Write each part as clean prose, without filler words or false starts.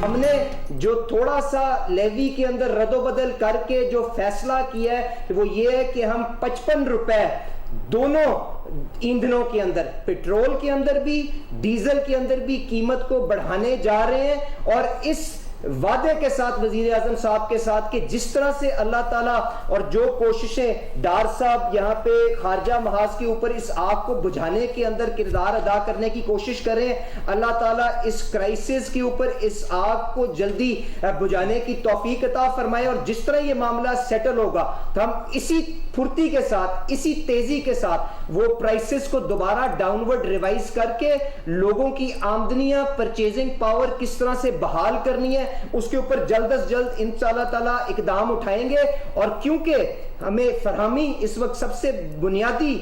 ہم نے جو تھوڑا سا لیوی کے اندر رد و بدل کر کے جو فیصلہ کیا ہے وہ یہ ہے کہ ہم 55 روپے دونوں ایندھنوں کے اندر، پیٹرول کے اندر بھی ڈیزل کے اندر بھی قیمت کو بڑھانے جا رہے ہیں، اور اس وعدے کے ساتھ وزیر اعظم صاحب کے ساتھ کہ جس طرح سے اللہ تعالیٰ اور جو کوششیں ڈار صاحب یہاں پہ خارجہ محاذ کے اوپر اس آگ کو بجھانے کے اندر کردار ادا کرنے کی کوشش کریں، اللہ تعالیٰ اس کرائسس کے اوپر اس آگ کو جلدی بجھانے کی توفیق عطا فرمائے، اور جس طرح یہ معاملہ سیٹل ہوگا تو ہم اسی پھرتی کے ساتھ، اسی تیزی کے ساتھ وہ پرائسز کو دوبارہ ڈاؤن ورڈ ریوائز کر کے لوگوں کی آمدنیاں، پرچیزنگ پاور کس طرح سے بحال کرنی ہے اس کے اوپر جلد از جلد انشاءاللہ تعالیٰ اقدام اٹھائیں گے۔ اور کیونکہ ہمیں فراہمی اس وقت سب سے بنیادی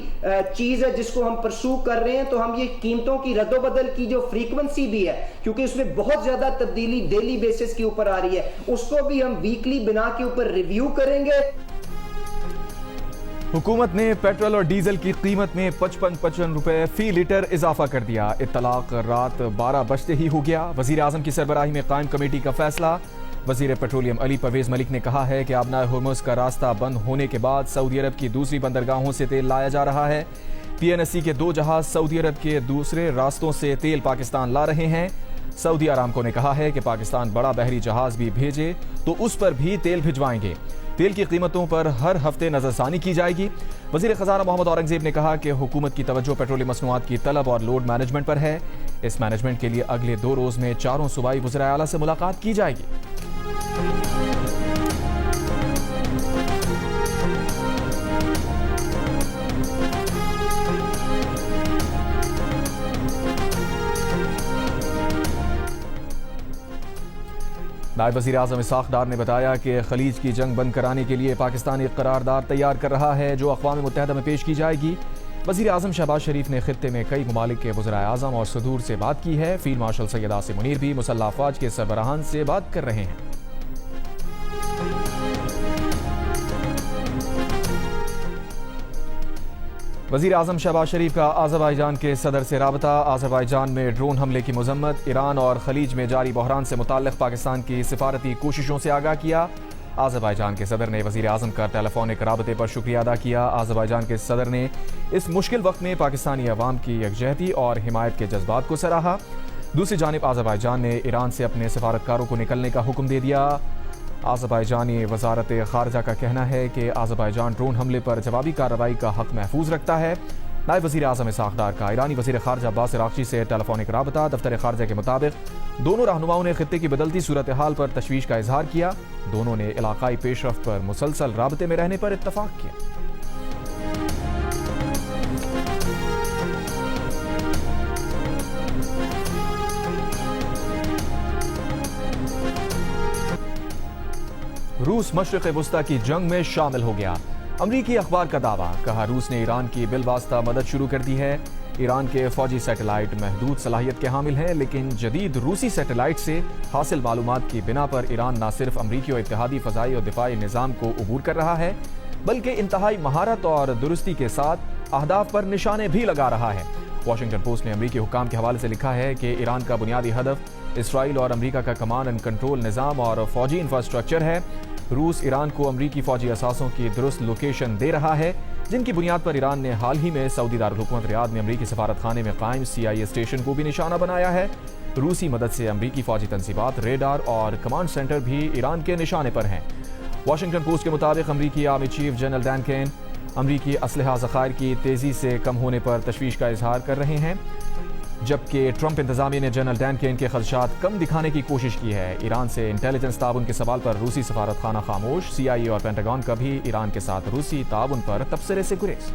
چیز ہے جس کو ہم پرسو کر رہے ہیں، تو ہم یہ قیمتوں کی رد و بدل کی جو فریکوینسی بھی ہے، کیونکہ اس میں بہت زیادہ تبدیلی ڈیلی بیسس کے اوپر آ رہی ہے، اس کو بھی ہم ویکلی بنا کے اوپر ریویو کریں گے۔ حکومت نے پیٹرول اور ڈیزل کی قیمت میں 55 روپے فی لیٹر اضافہ کر دیا۔ اطلاق رات 12 بجتے ہی ہو گیا۔ وزیر اعظم کی سربراہی میں قائم کمیٹی کا فیصلہ۔ وزیر پیٹرولیم علی پرویز ملک نے کہا ہے کہ آبنائے ہرمز کا راستہ بند ہونے کے بعد سعودی عرب کی دوسری بندرگاہوں سے تیل لایا جا رہا ہے۔ پی این ایس سی کے 2 جہاز سعودی عرب کے دوسرے راستوں سے تیل پاکستان لا رہے ہیں۔ سعودی ارامکو نے کہا ہے کہ پاکستان بڑا بحری جہاز بھی بھیجے تو اس پر بھی تیل بھجوائیں گے۔ تیل کی قیمتوں پر ہر ہفتے نظر ثانی کی جائے گی۔ وزیر خزانہ محمد اورنگزیب نے کہا کہ حکومت کی توجہ پیٹرولیم مصنوعات کی طلب اور لوڈ مینجمنٹ پر ہے۔ اس مینجمنٹ کے لیے اگلے 2 روز میں 4 صوبائی وزرائے اعلیٰ سے ملاقات کی جائے گی۔ نائب وزیر اعظم اسحاق ڈار نے بتایا کہ خلیج کی جنگ بند کرانے کے لیے پاکستان ایک قرارداد تیار کر رہا ہے جو اقوام متحدہ میں پیش کی جائے گی۔ وزیر اعظم شہباز شریف نے خطے میں کئی ممالک کے وزرائے اعظم اور صدور سے بات کی ہے۔ فیلڈ مارشل سید عاصم منیر بھی مسلح افواج کے سربراہان سے بات کر رہے ہیں۔ وزیر اعظم شہباز شریف کا آذربائیجان کے صدر سے رابطہ۔ آذربائیجان میں ڈرون حملے کی مذمت۔ ایران اور خلیج میں جاری بحران سے متعلق پاکستان کی سفارتی کوششوں سے آگاہ کیا۔ آذربائیجان کے صدر نے وزیر اعظم کا ٹیلی فونک رابطے پر شکریہ ادا کیا۔ آذربائیجان کے صدر نے اس مشکل وقت میں پاکستانی عوام کی یکجہتی اور حمایت کے جذبات کو سراہا۔ دوسری جانب آذربائیجان نے ایران سے اپنے سفارتکاروں کو نکلنے کا حکم دے دیا۔ آذربائیجانی وزارت خارجہ کا کہنا ہے کہ آذربائیجان ڈرون حملے پر جوابی کارروائی کا حق محفوظ رکھتا ہے۔ نائب وزیر اعظم اسحاق ڈار کا ایرانی وزیر خارجہ عباس عراقچی سے ٹیلی فونک رابطہ۔ دفتر خارجہ کے مطابق دونوں رہنماؤں نے خطے کی بدلتی صورتحال پر تشویش کا اظہار کیا۔ دونوں نے علاقائی پیش رفت پر مسلسل رابطے میں رہنے پر اتفاق کیا۔ روس مشرق وسطی کی جنگ میں شامل ہو گیا۔ امریکی اخبار کا دعویٰ، کہا روس نے ایران کی بالواسطہ مدد شروع کر دی ہے۔ ایران کے فوجی سیٹلائٹ محدود صلاحیت کے حامل ہیں، لیکن جدید روسی سیٹلائٹ سے حاصل معلومات کی بنا پر ایران نہ صرف امریکی اور اتحادی فضائی اور دفاعی نظام کو عبور کر رہا ہے، بلکہ انتہائی مہارت اور درستی کے ساتھ اہداف پر نشانے بھی لگا رہا ہے۔ واشنگٹن پوسٹ نے امریکی حکام کے حوالے سے لکھا ہے کہ ایران کا بنیادی ہدف اسرائیل اور امریکہ کا کمانڈ اینڈ کنٹرول نظام اور فوجی انفراسٹرکچر ہے۔ روس ایران کو امریکی فوجی اثاثوں کی درست لوکیشن دے رہا ہے، جن کی بنیاد پر ایران نے حال ہی میں سعودی دارالحکومت ریاض میں امریکی سفارت خانے میں قائم CIA اسٹیشن کو بھی نشانہ بنایا ہے۔ روسی مدد سے امریکی فوجی تنصیبات، ریڈار اور کمانڈ سینٹر بھی ایران کے نشانے پر ہیں۔ واشنگٹن پوسٹ کے مطابق امریکی army chief general Dan Caine امریکی اسلحہ ذخائر کی تیزی سے کم ہونے پر تشویش کا اظہار کر رہے ہیں، جبکہ ٹرمپ انتظامیہ نے جنرل ڈان کین کے خدشات کم دکھانے کی کوشش کی ہے۔ ایران سے انٹیلیجنس تعاون کے سوال پر روسی سفارت خانہ خاموش۔ CIA اور پینٹاگون کا بھی ایران کے ساتھ روسی تعاون پر تبصرے سے گریز۔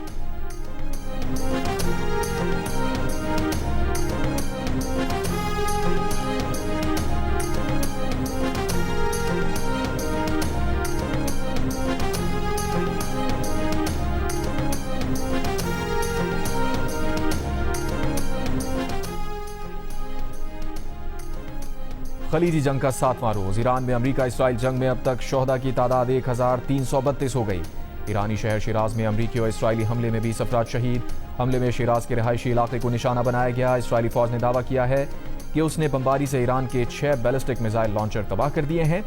خلیجی جنگ کا 7واں روز۔ ایران میں امریکہ اسرائیل جنگ میں اب تک شہداء کی تعداد 1332 ہو گئی۔ ایرانی شہر شیراز میں امریکی اور اسرائیلی حملے میں 20 افراد شہید۔ حملے میں شیراز کے رہائشی علاقے کو نشانہ بنایا گیا۔ اسرائیلی فوج نے دعویٰ کیا ہے کہ اس نے بمباری سے ایران کے 6 بیلسٹک میزائل لانچر تباہ کر دیے ہیں،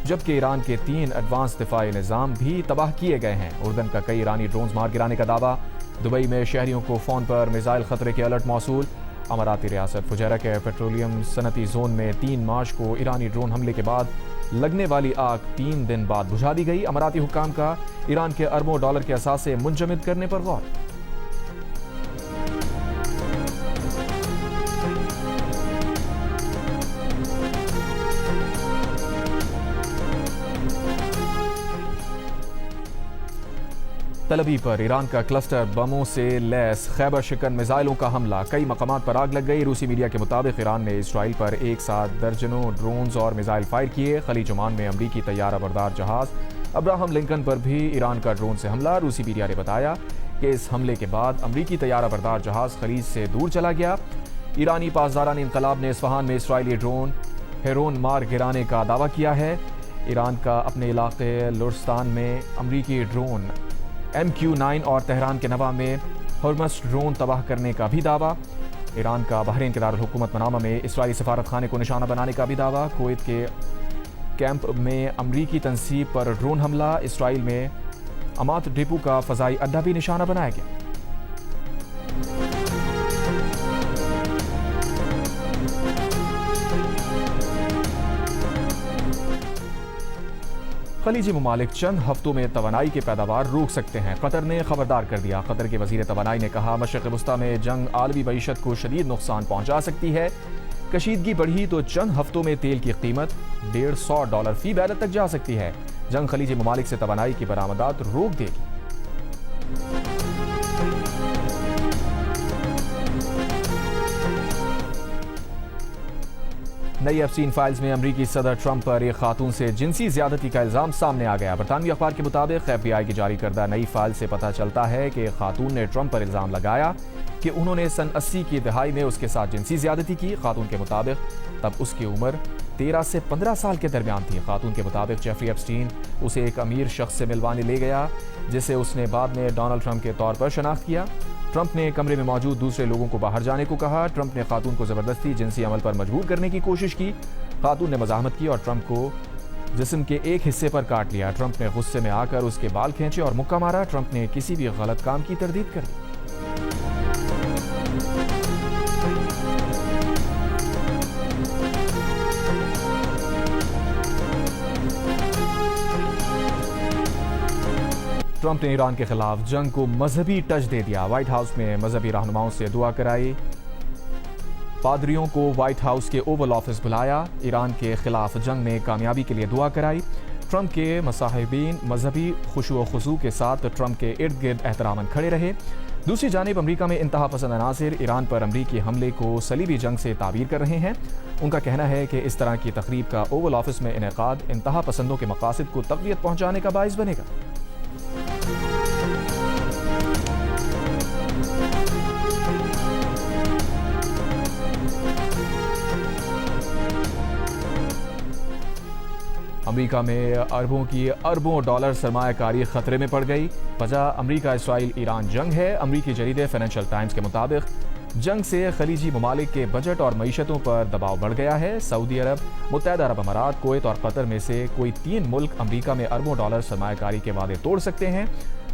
جبکہ ایران کے 3 ایڈوانس دفاعی نظام بھی تباہ کیے گئے ہیں۔ اردن کا کئی ایرانی ڈرونز مار گرانے کا دعویٰ۔ دبئی میں شہریوں کو فون پر میزائل خطرے کے الرٹ موصول۔ اماراتی ریاست فجیرہ کے پیٹرولیم صنعتی زون میں 3 مارچ کو ایرانی ڈرون حملے کے بعد لگنے والی آگ 3 دن بعد بجھا دی گئی۔ اماراتی حکام کا ایران کے اربوں ڈالر کے اثاثے منجمد کرنے پر غور۔ تل ابیب پر ایران کا کلسٹر بموں سے لیس خیبر شکن میزائلوں کا حملہ، کئی مقامات پر آگ لگ گئی۔ روسی میڈیا کے مطابق ایران نے اسرائیل پر ایک ساتھ درجنوں ڈرونز اور میزائل فائر کیے۔ خلیج عمان میں امریکی طیارہ بردار جہاز ابراہم لنکن پر بھی ایران کا ڈرون سے حملہ۔ روسی میڈیا نے بتایا کہ اس حملے کے بعد امریکی طیارہ بردار جہاز خلیج سے دور چلا گیا۔ ایرانی پاسداران انقلاب نے اصفہان میں اسرائیلی ڈرون ہیرون مار گرانے کا دعویٰ کیا ہے۔ ایران کا اپنے علاقے لورستان میں امریکی ڈرون MQ-9 اور تہران کے نوا میں ہرمس ڈرون تباہ کرنے کا بھی دعویٰ۔ ایران کا بحرین کے دارالحکومت منامہ میں اسرائیلی سفارت خانے کو نشانہ بنانے کا بھی دعویٰ۔ کویت کے کیمپ میں امریکی تنصیب پر ڈرون حملہ۔ اسرائیل میں امات ڈپو کا فضائی اڈہ بھی نشانہ بنایا گیا۔ خلیجی ممالک چند ہفتوں میں توانائی کی پیداوار روک سکتے ہیں، قطر نے خبردار کر دیا۔ قطر کے وزیر توانائی نے کہا مشرق وسطیٰ میں جنگ عالمی معیشت کو شدید نقصان پہنچا سکتی ہے، کشیدگی بڑھی تو چند ہفتوں میں تیل کی قیمت $150 فی بیرل تک جا سکتی ہے۔ جنگ خلیجی ممالک سے توانائی کی برآمدات روک دے گی۔ نئی ایپسٹین فائلز میں امریکی صدر ٹرمپ پر ایک خاتون سے جنسی زیادتی کا الزام سامنے آ گیا۔ برطانوی اخبار کے مطابق FBI کی جاری کردہ نئی فائل سے پتہ چلتا ہے کہ خاتون نے ٹرمپ پر الزام لگایا کہ انہوں نے سن 80 کی دہائی میں اس کے ساتھ جنسی زیادتی کی۔ خاتون کے مطابق تب اس کی عمر 13 سے 15 سال کے درمیان تھی۔ خاتون کے مطابق جیفری ایپسٹین اسے ایک امیر شخص سے ملوانے لے گیا، جسے اس نے بعد میں ڈونلڈ ٹرمپ کے طور پر شناخت کیا۔ ٹرمپ نے کمرے میں موجود دوسرے لوگوں کو باہر جانے کو کہا۔ ٹرمپ نے خاتون کو زبردستی جنسی عمل پر مجبور کرنے کی کوشش کی۔ خاتون نے مزاحمت کی اور ٹرمپ کو جسم کے ایک حصے پر کاٹ لیا۔ ٹرمپ نے غصے میں آ کر اس کے بال کھینچے اور مکہ مارا۔ ٹرمپ نے کسی بھی غلط کام کی تردید کر دی۔ ٹرمپ نے ایران کے خلاف جنگ کو مذہبی ٹچ دے دیا۔ وائٹ ہاؤس میں مذہبی رہنماؤں سے دعا کرائی، پادریوں کو وائٹ ہاؤس کے اوول آفس بلایا، ایران کے خلاف جنگ میں کامیابی کے لیے دعا کرائی۔ ٹرمپ کے مصاحبین مذہبی خشوع و خضوع کے ساتھ ٹرمپ کے ارد گرد احتراماً کھڑے رہے۔ دوسری جانب امریکہ میں انتہا پسند عناصر ایران پر امریکی حملے کو صلیبی جنگ سے تعبیر کر رہے ہیں۔ ان کا کہنا ہے کہ اس طرح کی تقریب کا اوول آفس میں انعقاد انتہا پسندوں کے مقاصد کو تقویت پہنچانے کا باعث بنے گا۔ امریکہ میں اربوں کی اربوں ڈالر سرمایہ کاری خطرے میں پڑ گئی۔ وجہ امریکہ اسرائیل ایران جنگ ہے۔ امریکی جریدے فائنینشل ٹائمز کے مطابق جنگ سے خلیجی ممالک کے بجٹ اور معیشتوں پر دباؤ بڑھ گیا ہے۔ سعودی عرب، متحدہ عرب امارات، کویت اور قطر میں سے کوئی 3 ملک امریکہ میں اربوں ڈالر سرمایہ کاری کے وعدے توڑ سکتے ہیں۔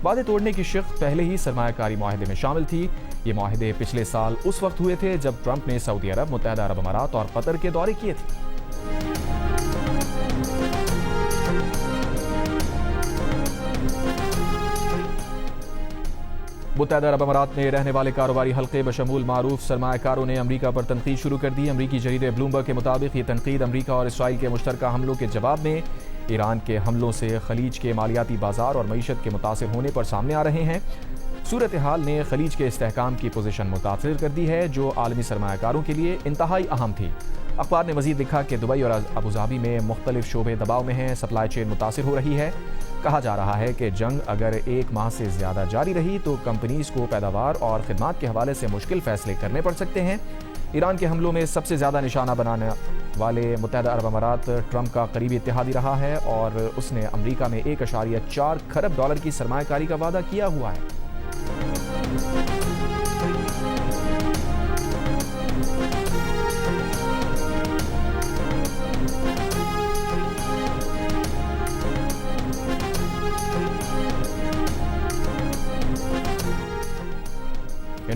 وعدے توڑنے کی شق پہلے ہی سرمایہ کاری معاہدے میں شامل تھی۔ یہ معاہدے پچھلے سال اس وقت ہوئے تھے جب ٹرمپ نے سعودی عرب، متحدہ عرب امارات اور قطر کے دورے کیے تھے۔ متحدہ عرب امارات میں رہنے والے کاروباری حلقے بشمول معروف سرمایہ کاروں نے امریکہ پر تنقید شروع کر دی۔ امریکی جریدے بلومبرگ کے مطابق یہ تنقید امریکہ اور اسرائیل کے مشترکہ حملوں کے جواب میں ایران کے حملوں سے خلیج کے مالیاتی بازار اور معیشت کے متاثر ہونے پر سامنے آ رہے ہیں۔ صورتحال نے خلیج کے استحکام کی پوزیشن متاثر کر دی ہے، جو عالمی سرمایہ کاروں کے لیے انتہائی اہم تھی۔ اخبار نے مزید لکھا کہ دبئی اور ابوظہبی میں مختلف شعبے دباؤ میں ہیں، سپلائی چین متاثر ہو رہی ہے۔ کہا جا رہا ہے کہ جنگ اگر 1 ماہ سے زیادہ جاری رہی تو کمپنیز کو پیداوار اور خدمات کے حوالے سے مشکل فیصلے کرنے پڑ سکتے ہیں۔ ایران کے حملوں میں سب سے زیادہ نشانہ بنانے والے متحدہ عرب امارات ٹرمپ کا قریبی اتحادی رہا ہے اور اس نے امریکہ میں $1.4 کھرب کی سرمایہ کاری کا وعدہ کیا ہوا ہے۔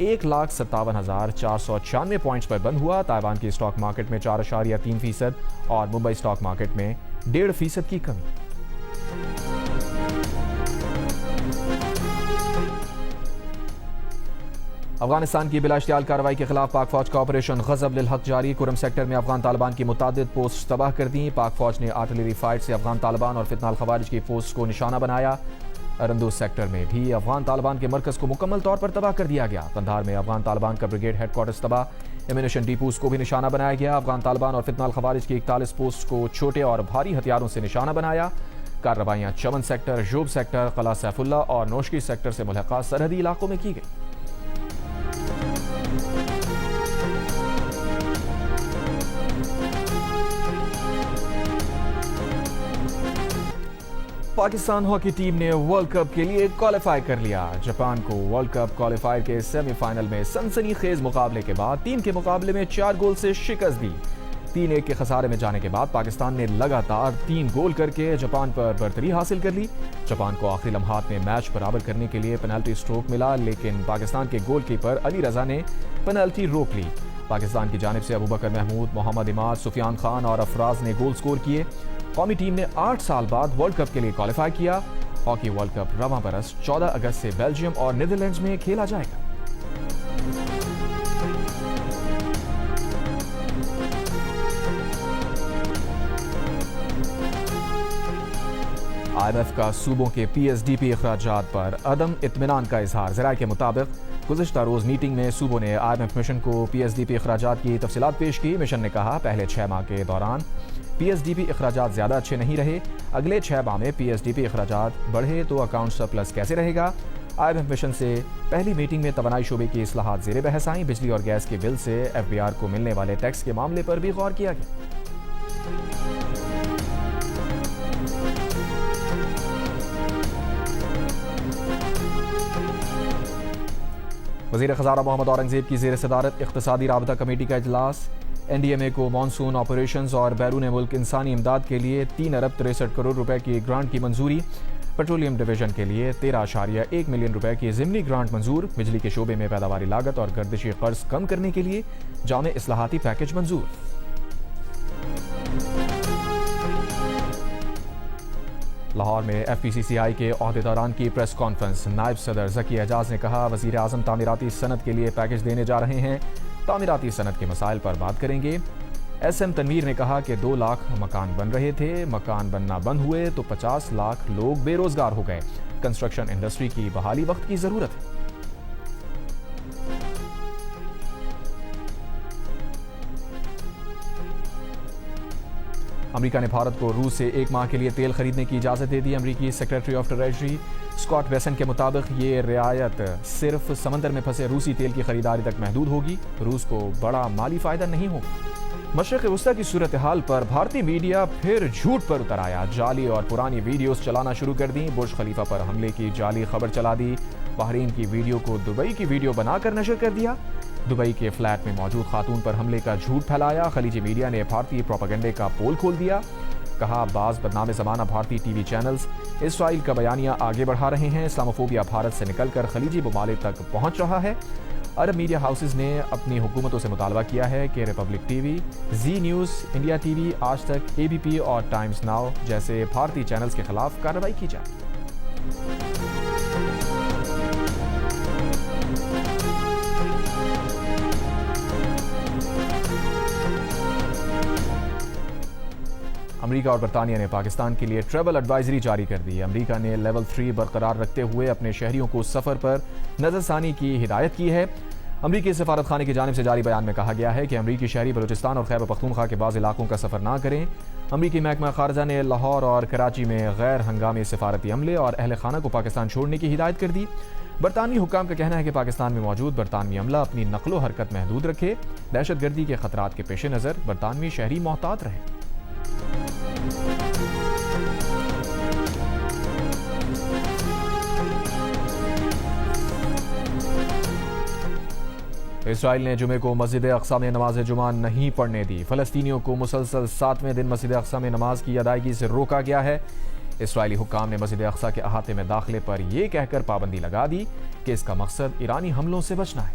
1,57,496 پوائنٹس پر بند ہوا۔ تائیوان کی اسٹاک مارکیٹ میں 4.3% اور ممبئی اسٹاک مارکیٹ میں 1.5% کی کمی۔ افغانستان کی بلا اشتعال کارروائی کے خلاف پاک فوج کا آپریشن غضب للحق جاری۔ کرم سیکٹر میں افغان طالبان کی متعدد پوسٹ تباہ کر دیں۔ پاک فوج نے آرٹلری فائر سے افغان طالبان اور فتنہ الخوارج کی پوسٹ کو نشانہ بنایا۔ ارندوز سیکٹر میں بھی افغان طالبان کے مرکز کو مکمل طور پر تباہ کر دیا گیا۔ قندھار میں افغان طالبان کا بریگیڈ ہیڈ کوارٹرز تباہ، ایمونیشن ڈیپوز کو بھی نشانہ بنایا گیا۔ افغان طالبان اور فتنہ الخوارج کی 41 پوسٹ کو چھوٹے اور بھاری ہتھیاروں سے نشانہ بنایا۔ کارروائیاں چمن سیکٹر، جوب سیکٹر، قلعہ سیف اللہ اور نوشکی سیکٹر سے ملحقہ سرحدی علاقوں میں کی گئی۔ پاکستان ہاکی ٹیم نے ورلڈ کپ کے لیے کوالیفائی کر لیا۔ جاپان کو ورلڈ کپ کوالیفائر کے سیمی فائنل میں سنسنی خیز مقابلے کے بعد 3 کے مقابلے میں 4 گول سے شکست دی۔ 3-1 کے خسارے میں جانے کے بعد پاکستان نے لگاتار 3 گول کر کے جاپان پر برتری حاصل کر لی۔ جاپان کو آخری لمحات میں میچ برابر کرنے کے لیے پینلٹی سٹروک ملا، لیکن پاکستان کے گول کیپر علی رضا نے پینلٹی روک لی۔ پاکستان کی جانب سے ابوبکر محمود، محمد عماد، سفیان خان اور افراز نے گول سکور کیے۔ قومی ٹیم نے 8 سال بعد ورلڈ کپ کے لیے کوالیفائی کیا۔ ہاکی ورلڈ کپ رواں برس 14 اگست سے بیلجیم اور نیدرلینڈز میں کھیلا جائے گا۔ IMF کا صوبوں کے PSDP اخراجات پر عدم اطمینان کا اظہار۔ ذرائع کے مطابق گزشتہ روز میٹنگ میں صوبوں نے IMF مشن کو PSDP اخراجات کی تفصیلات پیش کی۔ مشن نے کہا پہلے 6 ماہ کے دوران PSDP اخراجات زیادہ اچھے نہیں رہے، اگلے 6 ماہ میں PSDP اخراجات بڑھے تو اکاؤنٹ سرپلس کیسے رہے گا۔ IMF مشن سے پہلی میٹنگ میں توانائی شعبے کی اصلاحات زیر بحث آئیں۔ بجلی اور گیس کے بل سے FBR کو ملنے والے ٹیکس کے معاملے پر بھی غور کیا گیا۔ وزیر خزانہ محمد اورنگزیب کی زیر صدارت اقتصادی رابطہ کمیٹی کا اجلاس۔ NDMA کو مانسون آپریشنز اور بیرون ملک انسانی امداد کے لیے 3 ارب 63 کروڑ روپے کی گرانٹ کی منظوری۔ پیٹرولیم ڈویژن کے لیے 13.1 ملین روپے کی ضمنی گرانٹ منظور۔ بجلی کے شعبے میں پیداواری لاگت اور گردشی قرض کم کرنے کے لیے جامع اصلاحاتی پیکج منظور۔ لاہور میں FPCCI کے عہدیداران کی پریس کانفرنس۔ نائب صدر ذکی اعجاز نے کہا وزیر اعظم تعمیراتی صنعت کے لیے پیکج دینے جا رہے ہیں، تعمیراتی صنعت کے مسائل پر بات کریں گے۔ SM تنویر نے کہا کہ 2 لاکھ مکان بن رہے تھے، مکان بننا بند ہوئے تو 50 لاکھ لوگ بے روزگار ہو گئے۔ کنسٹرکشن انڈسٹری کی بحالی وقت کی ضرورت ہے۔ امریکہ نے بھارت کو روس سے 1 ماہ کے لیے تیل خریدنے کی اجازت دے دی۔ امریکی سیکریٹری آف ٹریجری اسکاٹ بیسن کے مطابق یہ رعایت صرف سمندر میں پھنسے روسی تیل کی خریداری تک محدود ہوگی، روس کو بڑا مالی فائدہ نہیں ہوگا۔ مشرق وسطی کی صورتحال پر بھارتی میڈیا پھر جھوٹ پر اتر آیا، جعلی اور پرانی ویڈیوز چلانا شروع کر دیں۔ برج خلیفہ پر حملے کی جعلی خبر چلا دی، بحرین کی ویڈیو کو دبئی کی ویڈیو بنا کر نشر کر دیا، دبئی کے فلیٹ میں موجود خاتون پر حملے کا جھوٹ پھیلایا۔ خلیجی میڈیا نے بھارتی پروپیگنڈے کا پول کھول دیا، کہا بعض بدنام زمانہ بھارتی ٹی وی چینلز اسرائیل کا بیانیہ آگے بڑھا رہے ہیں، اسلاموفوبیا بھارت سے نکل کر خلیجی ممالک تک پہنچ رہا ہے۔ عرب میڈیا ہاؤسز نے اپنی حکومتوں سے مطالبہ کیا ہے کہ ریپبلک ٹی وی، زی نیوز، انڈیا ٹی وی، آج تک، ABP اور ٹائمز ناؤ جیسے بھارتی چینلز کے خلاف کارروائی کی جائے۔ امریکہ اور برطانیہ نے پاکستان کے لیے ٹریول ایڈوائزری جاری کر دی۔ امریکہ نے لیول 3 برقرار رکھتے ہوئے اپنے شہریوں کو سفر پر نظر ثانی کی ہدایت کی ہے۔ امریکی سفارت خانے کی جانب سے جاری بیان میں کہا گیا ہے کہ امریکی شہری بلوچستان اور خیبر پختونخوا کے بعض علاقوں کا سفر نہ کریں۔ امریکی محکمہ خارجہ نے لاہور اور کراچی میں غیر ہنگامی سفارتی عملے اور اہل خانہ کو پاکستان چھوڑنے کی ہدایت کر دی۔ برطانوی حکام کا کہنا ہے کہ پاکستان میں موجود برطانوی عملہ اپنی نقل و حرکت محدود رکھے، دہشت گردی کے خطرات کے پیش نظر برطانوی شہری محتاط رہیں۔ اسرائیل نے جمعے کو مسجد اقصی میں نماز جمعہ نہیں پڑھنے دی۔ فلسطینیوں کو مسلسل 7ویں دن مسجد اقصی میں نماز کی ادائیگی سے روکا گیا ہے۔ اسرائیلی حکام نے مسجد اقصی کے احاطے میں داخلے پر یہ کہہ کر پابندی لگا دی کہ اس کا مقصد ایرانی حملوں سے بچنا ہے۔